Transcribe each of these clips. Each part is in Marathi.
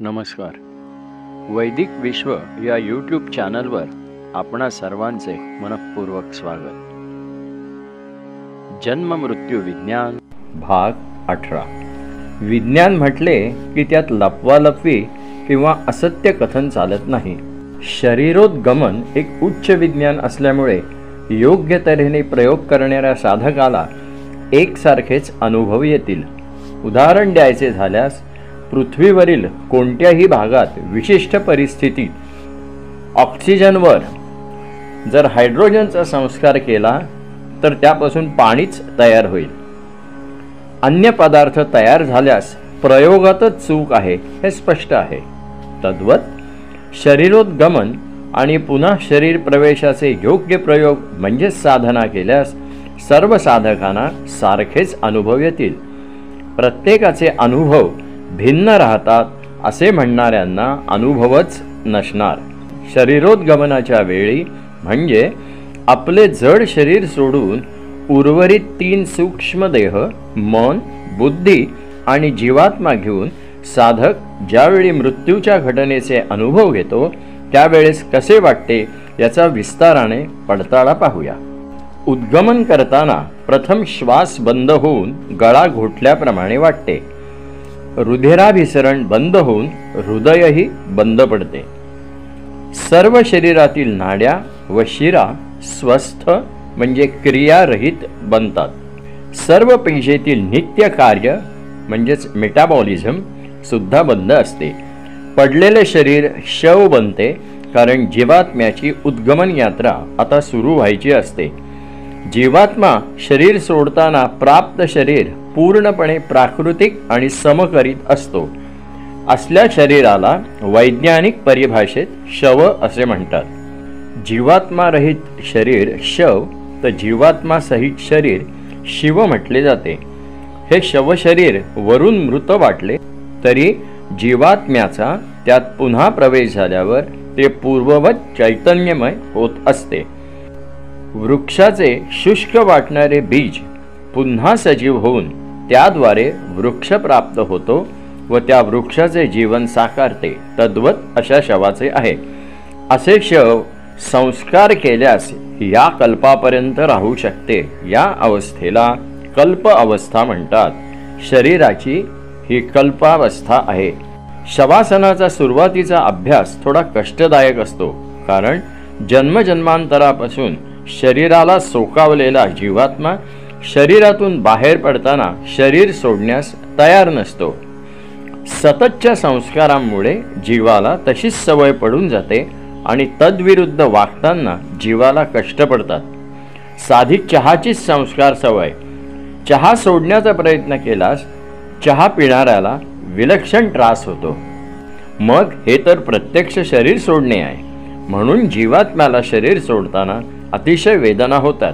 नमस्कार. वैदिक विश्व या यूट्यूब चॅनलवर आपणा सर्वांचे मनःपूर्वक स्वागत. जन्म मृत्यू विज्ञान भाग 18. विज्ञान म्हटले की त्यात लपवालपवी किंवा असत्य कथन चालत नाही. शरीरोद्गमन एक उच्च विज्ञान असल्यामुळे योग्य तऱ्हेने प्रयोग करणाऱ्या साधकाला एकसारखेच अनुभव येतील. उदाहरण द्यायचे झाल्यास, पृथ्वीवरील कोणत्याही भागात विशिष्ट परिस्थितीत ऑक्सिजनवर जर हायड्रोजनचा संस्कार केला तर त्यापासून पाणीच तयार होईल. अन्य पदार्थ तयार झाल्यास प्रयोगातच चूक आहे हे स्पष्ट आहे. तद्वत शरीरोद्गमन आणि पुन्हा शरीर प्रवेशाचे योग्य प्रयोग म्हणजे साधना केल्यास सर्व साधकांना सारखेच अनुभव येतील. प्रत्येकाचे अनुभव भिन्न राहतात असे म्हणणाऱ्यांना अनुभवच नसणार. शरीरोद्गमनाच्या वेळी म्हणजे आपले जड शरीर सोडून उर्वरित 3 सूक्ष्म देह, मन, बुद्धी आणि जीवात्मा घेऊन साधक ज्यावेळी मृत्यूच्या घटनेचे अनुभव घेतो त्यावेळेस कसे वाटते याचा विस्ताराने पडताळा पाहूया. उद्गमन करताना प्रथम श्वास बंद होऊन गळा घोटल्याप्रमाणे वाटते. रुधिराभिसरण बंद होऊन हृदयही बंद पडते. सर्व शरीरातील नाड्या व शिरा स्वस्थ म्हणजे क्रियारहित बनतात. सर्व पेशीतील नित्य कार्य म्हणजेच मेटाबॉलिझम सुद्धा बंद असते. पडलेले शरीर शव बनते, कारण जीवात्म्याची उद्गमन यात्रा आता सुरू व्हायची असते. जीवात्मा शरीर सोडताना प्राप्त शरीर पूर्णपणे प्राकृतिक आणि समकरीत असतो. असल्या शरीराला वैज्ञानिक परिभाषेत शव असे म्हणतात. जीवात्मारहित शरीर शव तर जीवात्मा सहित शरीर शिव म्हटले जाते. हे शवशरीर वरून मृत वाटले तरी जीवात्म्याचा त्यात पुन्हा प्रवेश झाल्यावर ते पूर्ववत चैतन्यमय होत असते. वृक्षाचे शुष्क वाटणारे बीज पुन्हा सजीव होऊन त्याद्वारे वृक्ष प्राप्त होतो व त्या वृक्षाचे जीवन साकारते. तद्वत अशा शवाचे आहे. असे शव संस्कार केल्यास या कल्पापर्यंत राहू शकते. या अवस्थेला कल्प अवस्था म्हणतात. शरीराची ही कल्पावस्था आहे. शवासनाचा सुरुवातीचा अभ्यास थोडा कष्टदायक असतो, कारण जन्मजन्मांतरापासून शरीराला सोकावलेला जीवात्मा शरीरातून बाहेर पडताना शरीर सोडण्यास तयार नसतो. सततच्या संस्कारांमुळे जीवाला तशीच सवय पडून जाते आणि तद्विरुद्ध वागताना जीवाला कष्ट पडतात. साधी चहाचीच संस्कार सवय. चहा सोडण्याचा प्रयत्न केल्यास चहा पिणाऱ्याला विलक्षण त्रास होतो. मग हे तर प्रत्यक्ष शरीर सोडणे आहे. म्हणून जीवात्म्याला शरीर सोडताना अतिशय वेदना होतात.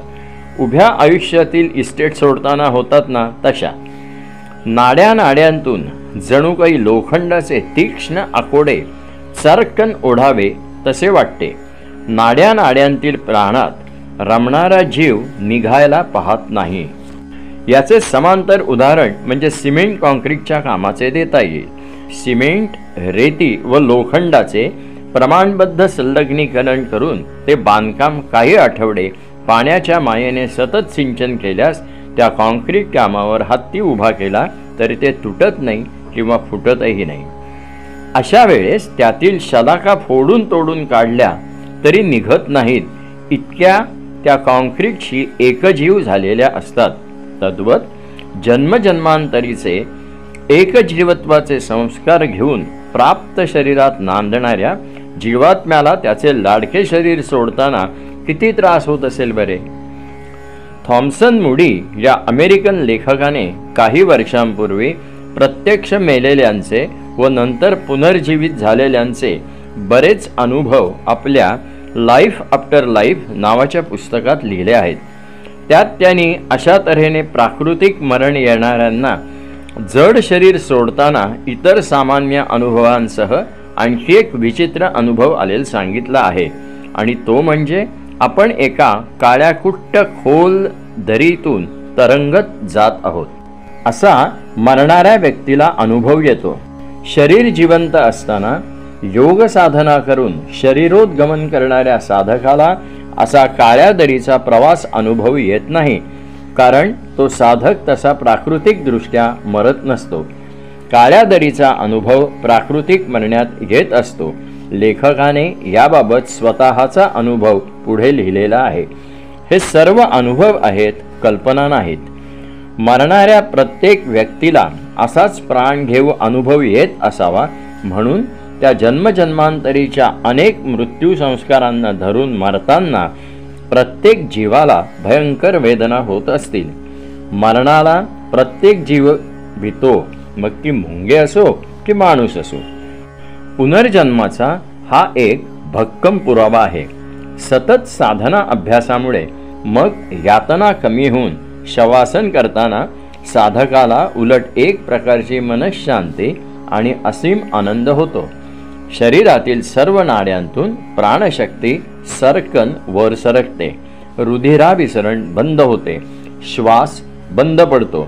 उभ्या आयुष्यातील इस्टेट सोडताना होतात ना, तशा. नाड्यातून जणू काही लोखंडाचे तीक्ष्ण आकोडे चरकन ओढावे तसे वाटते. नाड्यांतील प्राणात रमणारा जीव निघायला पाहत नाही. याचे समांतर उदाहरण म्हणजे सिमेंट कॉन्क्रीटच्या कामाचे देता येईल. सिमेंट, रेती व लोखंडाचे प्रमाणबद्ध संलग्नीकरण करून ते बांधकाम काही आठवडे पाण्याच्या मायेने सतत सिंचन केल्यास त्या कॉन्क्रीट कामावर हत्ती उभा केला तरी ते तुटत नाही किंवा फुटतही नाही. अशा वेळेस त्यातील शलाका फोडून तोडून काढल्या तरी निघत नाहीत, इतक्या त्या कॉन्क्रीटशी एकजीव झालेल्या असतात. तद्वत जन्मजन्मांतरीचे एकजीवत्वाचे संस्कार घेऊन प्राप्त शरीरात नांदणाऱ्या जीवात्म्याला त्याचे लाडके शरीर सोडताना किती त्रास होत असेल बरे. थॉमसन मूडी या अमेरिकन लेखकाने काही वर्षांपूर्वी प्रत्यक्ष मेलेल्यांचे व नंतर पुनर्जीवित झालेल्यांचे बरेच अनुभव आपल्या लाईफ आफ्टर लाईफ नावाच्या पुस्तकात लिहिले आहेत. त्यात त्यांनी अशा तऱ्हेने प्राकृतिक मरण येणाऱ्यांना जड शरीर सोडताना इतर सामान्य अनुभवांसह आणखी एक विचित्र अनुभव आलेला सांगितला आहे, आणि तो म्हणजे आपण एका काळ्याकुट्ट खोल दरीतून तरंगत जात आहोत असा मरणाऱ्या व्यक्तीला अनुभव येतो. शरीर जिवंत असताना योग साधना करून शरीरोद्गमन करणाऱ्या साधकाला असा काळ्या दरीचा प्रवास अनुभव येत नाही, कारण तो साधक तसा प्राकृतिक दृष्ट्या मरत नसतो. काळ्या दरीचा अनुभव प्राकृतिक मरण्यात येत असतो. लेखकाने याबाबत स्वतःचा अनुभव पुढे लिहिलेला आहे. हे सर्व अनुभव आहेत, कल्पना नाहीत. मरणाऱ्या प्रत्येक व्यक्तीला असाच प्राण घेऊ अनुभव येत असावा, म्हणून त्या जन्मजन्मांतरीच्या अनेक मृत्यू संस्कारांना धरून मरताना प्रत्येक जीवाला भयंकर वेदना होत असतील. मरणाला प्रत्येक जीव भीतो, मग ती मुंगे असो की माणूस असो. पुनर्जन्माचा हा एक भक्कम पुरावा आहे. सतत साधना अभ्यासामुळे मग यातना कमी होऊन शवासन करताना साधकाला उलट एक प्रकारची मनःशांती आणि असीम आनंद होतो. शरीरातील सर्व नाड्यांतून प्राणशक्ती सरकन वर सरकते. रुधिराभिसरण बंद होते. श्वास बंद पडतो.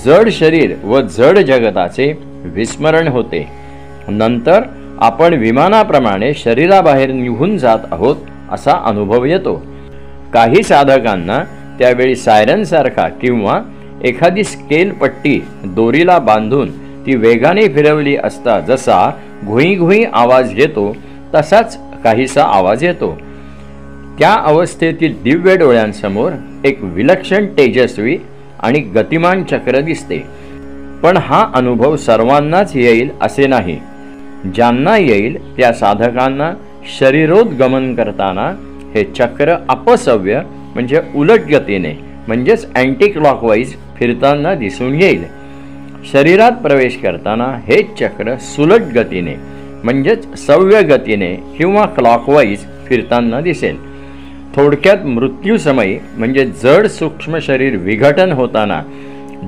जड शरीर व जड जगताचे विस्मरण होते. नंतर आपण विमानाप्रमाणे शरीराबाहेर निघून जात आहोत असा अनुभव येतो. काही साधकांना त्यावेळी सायरनसारखा किंवा एखादी स्केल पट्टी दोरीला बांधून ती वेगाने फिरवली असता जसा घुई घुई आवाज येतो तसाच काहीसा आवाज येतो. त्या अवस्थेतील दिव्य डोळ्यांसमोर एक विलक्षण तेजस्वी आणि गतिमान चक्र दिसते. पण हा अनुभव सर्वांनाच येईल असे नाही. ज्यांना येईल त्या साधकांना शरीरोद्गमन करताना हे चक्र अपसव्य म्हणजे उलट गतीने म्हणजेच अँटी क्लॉकवाईज फिरताना दिसून येईल. शरीरात प्रवेश करताना हे चक्र सुलट गतीने म्हणजेच सव्य गतीने किंवा क्लॉकवाईज फिरताना दिसेल. थोडक्यात मृत्यूसमयी म्हणजे जड सूक्ष्म शरीर विघटन होताना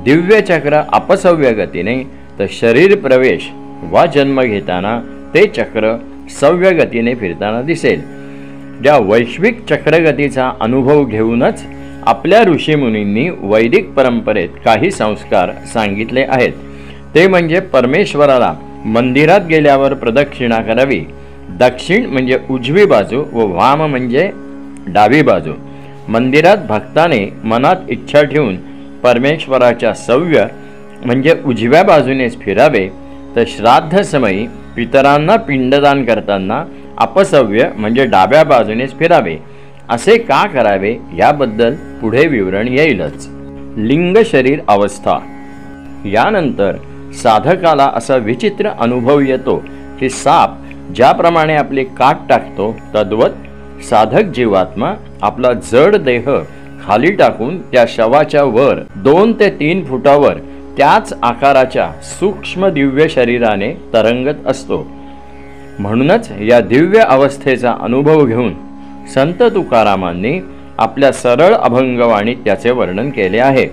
दिव्य चक्र अपसव्य गतीने, तर शरीर प्रवेश वा जन्म घेताना ते चक्र सव्य गतीने फिरताना दिसेल. ज्या वैश्विक चक्रगतीचा अनुभव घेऊनच आपल्या ऋषीमुनींनी वैदिक परंपरेत काही संस्कार सांगितले आहेत. ते म्हणजे परमेश्वराला मंदिरात गेल्यावर प्रदक्षिणा करावी. दक्षिण म्हणजे उजवी बाजू व वाम म्हणजे डावी बाजू. मंदिरात भक्ताने मनात इच्छा ठेवून परमेश्वराच्या सव्य म्हणजे उजव्या बाजूनेच फिरावे, तर श्राद्ध समयी पितरांना पिंडदान करताना अपसव्य म्हणजे डाव्या बाजूनेच फिरावे. असे का करावे याबद्दल पुढे विवरण येईलच. लिंग शरीर अवस्था. यानंतर साधकाला असा विचित्र अनुभव येतो की साप ज्याप्रमाणे आपले काट टाकतो तद्वत साधक जीवात्मा आपला जड देह खाली टाकून त्या शवाच्या वर 2 ते 3 फुटावर त्याच आकाराच्या सूक्ष्म दिव्य शरीराने तरंगत असतो. म्हणूनच या दिव्य अवस्थेचा अनुभव घेऊन संत तुकारामांनी आपल्या सरळ अभंगवाणीत त्याचे वर्णन केले आहे.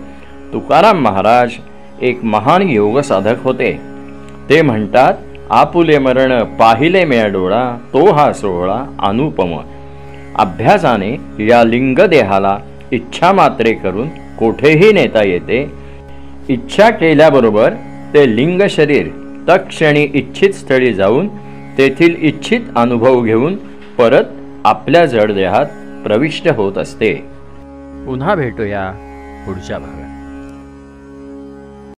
तुकाराम महाराज एक महान योग साधक होते. ते म्हणतात, आपुले मरण पाहिले म्या डोळा, तो हा सोहळा अनुपम. अभ्यासाने या लिंग देहाला इच्छा मात्रे करून कोठेही नेता येते. इच्छा केल्याबरोबर ते लिंग शरीर तत्क्षणी इच्छित स्थळी जाऊन तेथील इच्छित अनुभव घेऊन परत आपल्या जड देहात प्रविष्ट होत असते. पुन्हा भेटूया पुढच्या भागात.